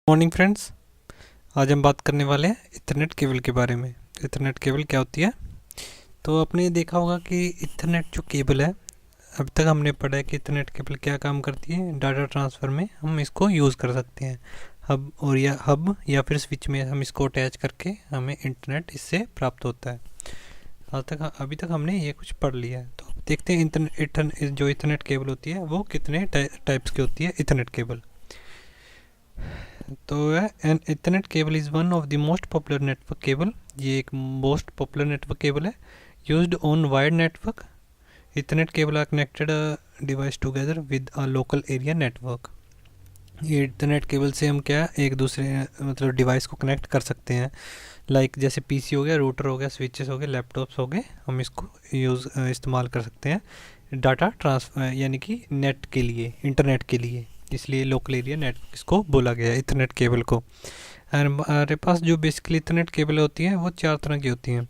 Morning friends. आज हम बात करने वाले हैं इथरनेट केबल के बारे में। इथरनेट केबल क्या होती है? तो आपने देखा होगा कि इथरनेट जो केबल है, अब तक हमने पढ़ा है कि इथरनेट केबल क्या काम करती है। डाटा ट्रांसफ़र में हम इसको यूज़ कर सकते हैं। हब या फिर स्विच में हम इसको अटैच करके हमें इंटरनेट इससे प्राप्त होता है। अभी तक हमने ये कुछ पढ़ लिया है। तो देखते हैं जो इथरनेट केबल होती है वो कितने टाइप्स की होती है। इथरनेट केबल तो an ethernet cable is one of the most popular network cable. ये एक मोस्ट पॉपुलर नेटवर्क केबल है used on wide network. Ethernet cable are connected device together with a local area network. ये ethernet cable से हम क्या एक दूसरे मतलब डिवाइस को कनेक्ट कर सकते हैं। जैसे पीसी हो गया, रूटर हो गया, स्विचेस हो गए, लैपटॉप्स हो गए, हम इसको इस्तेमाल कर सकते हैं डाटा ट्रांसफर यानी कि नेट के लिए, इंटरनेट के लिए। इसलिए लोकल एरिया नेटवर्क इसको बोला गया है इथरनेट केबल को। हमारे पास जो बेसिकली इथरनेट केबल होती हैं वो चार तरह की होती हैं।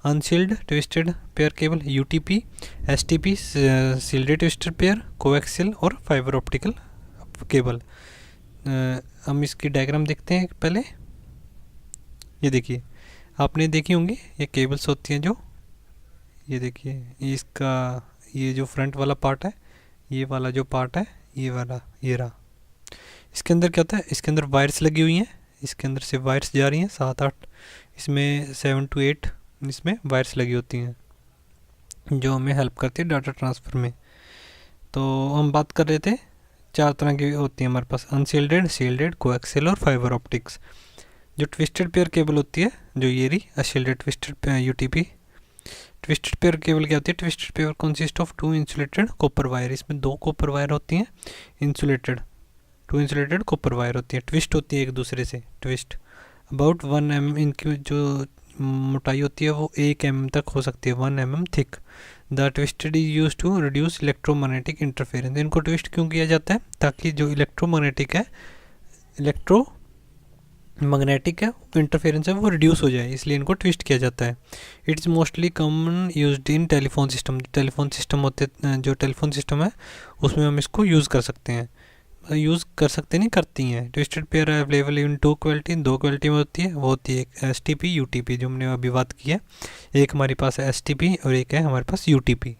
Unshielded twisted pair cable UTP, STP shielded twisted pair, coaxial और फाइबर ऑप्टिकल केबल। हम इसकी डायग्राम देखते हैं पहले। ये देखिए, आपने देखी होंगी ये केबल्स होती हैं जो, ये देखिए ये जो फ्रंट वाला पार्ट है, ये वाला जो पार्ट है, ये वाला ये रहा। इसके अंदर क्या होता है, इसके अंदर वायर्स लगी हुई हैं। इसके अंदर से वायर्स जा रही हैं 7-8, इसमें 7 to 8 इसमें वायर्स लगी होती हैं जो हमें हेल्प करती है डाटा ट्रांसफ़र में। तो हम बात कर रहे थे चार तरह की होती है हमारे पास, अनशील्डेड, शील्डेड, कोएक्सियल और फाइबर ऑप्टिक्स। जो ट्विस्टेड पेयर केबल होती है, जो ये रही unshielded twisted UTP. Twisted pair cable क्या होती है? Twisted pair consist of 2 insulated copper wire. इसमें 2 कॉपर वायर होती हैं इंसुलेटेड, 2 इंसुलेटेड कॉपर वायर होती है, ट्विस्ट होती है एक दूसरे से, ट्विस्ट अबाउट 1 mm। इनकी जो मोटाई होती है वो 1 mm तक हो सकती है, 1 mm थिक। The twisted is use to reduce electromagnetic interference. इनको ट्विस्ट क्यों किया जाता है? ताकि जो इलेक्ट्रोमैग्नेटिक है इंटरफेरेंस है वो रिड्यूस हो जाए, इसलिए इनको ट्विस्ट किया जाता है। It's mostly common used in telephone system. Telephone system होते जो टेलीफोन सिस्टम है उसमें हम इसको यूज़ कर सकते हैं। नहीं करती हैं। Twisted pair available in 2 quality, 2 quality में होती है। वो होती है एक एस टी पी यूटीपी जो हमने अभी बात की है। एक हमारे पास है एस टी पी और एक है हमारे पास यूटीपी।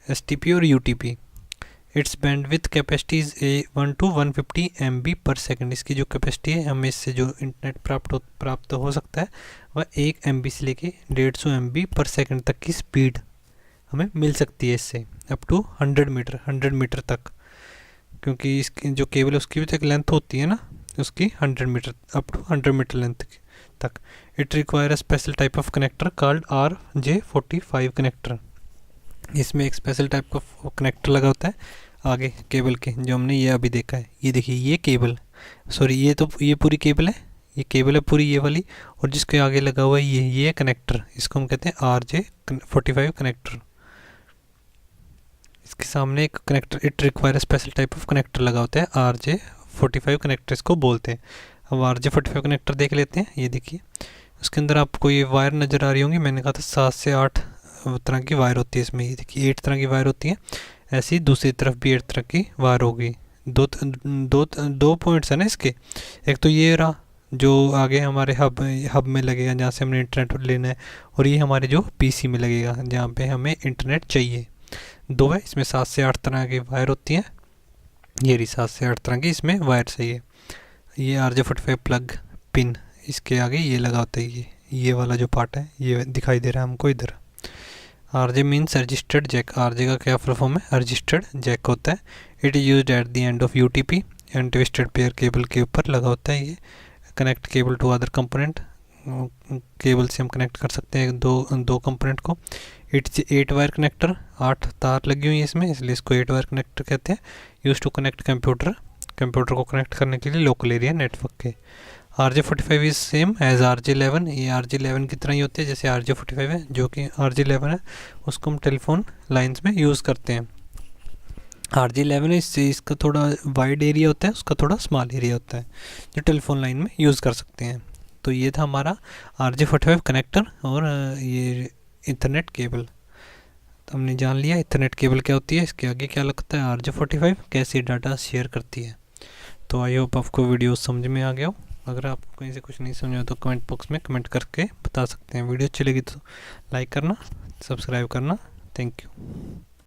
एस टी पी और UTP. It's bandwidth capacity is 1 to 150 MB पर सेकंड। इसकी जो कैपेसिटी है, हमें इससे जो इंटरनेट प्राप्त हो सकता है वह 1 MB से लेके 150 MB पर सेकंड तक की स्पीड हमें मिल सकती है इससे, अप टू 100 मीटर तक। क्योंकि इसकी जो केबल है उसकी भी तो एक लेंथ होती है ना, उसकी 100 metre, up to 100 metre length तक। It require a special type of connector called RJ45 connector. इसमें एक स्पेशल टाइप का कनेक्टर लगा होता है आगे केबल के, जो हमने ये अभी देखा है। ये देखिए, ये केबल, सॉरी ये पूरी केबल है, ये केबल है पूरी ये वाली, और जिसके आगे लगा हुआ है ये कनेक्टर, इसको हम कहते हैं RJ45 कनेक्टर। इसके सामने एक connector, it require special type of connector लगा होता है, RJ45 कनेक्टर इसको बोलते हैं। अब RJ45 कनेक्टर देख लेते हैं। ये देखिए, उसके अंदर आपको ये वायर नज़र आ रही होंगी। मैंने कहा था 7 से 8 तरह की वायर होती है इसमें। ये देखिए 8 तरह की वायर होती हैं। ऐसी दूसरी तरफ भी 8 तरह की वायर होगी। दो पॉइंट्स है ना इसके। एक तो ये रहा जो आगे हमारे हब में लगेगा जहाँ से हमने इंटरनेट लेना है, और ये हमारे जो पीसी में लगेगा जहाँ पे हमें इंटरनेट चाहिए। 2 है, इसमें 7 से 8 तरह की वायर होती हैं। ये रही 7 से 8 तरह की इसमें वायर चाहिए। ये RJ45 प्लग पिन, इसके आगे ये लगा होता है। ये वाला जो पार्ट है ये दिखाई दे रहा है हमको इधर। RJ means registered jack. RJ का क्या फुल फॉर्म है? रजिस्टर्ड जैक होता है। It is used at the end of UTP and twisted pair cable के ऊपर लगा होता है। ये connect cable to other component. Cable से हम कनेक्ट कर सकते हैं दो कंपोनेंट को। इट्स 8 वायर कनेक्टर, 8 तार लगी हुई है इसमें, इसलिए इसको 8 वायर कनेक्टर कहते हैं। यूज टू कनेक्ट कंप्यूटर को कनेक्ट करने के लिए लोकल एरिया नेटवर्क के। RJ45 is same as RJ11। ये RJ11 की तरह ही होती है जैसे RJ45 है। जो कि RJ11 है उसको हम टेलीफोन लाइंस में यूज़ करते हैं। RJ11 इससे इसका थोड़ा वाइड एरिया होता है, उसका थोड़ा स्मॉल एरिया होता है जो टेलीफोन लाइन में यूज़ कर सकते हैं। तो ये था हमारा RJ45 कनेक्टर और ये इथरनेट केबल। तो हमने जान लिया इथरनेट केबल क्या होती है, इसके आगे क्या लगता है RJ45 कैसे डाटा शेयर करती है। तो आई होप आपको वीडियो समझ में आ गया हो। अगर आपको कहीं से कुछ नहीं समझा तो कमेंट बॉक्स में कमेंट करके बता सकते हैं। वीडियो अच्छी लगी तो लाइक करना, सब्सक्राइब करना। Thank you.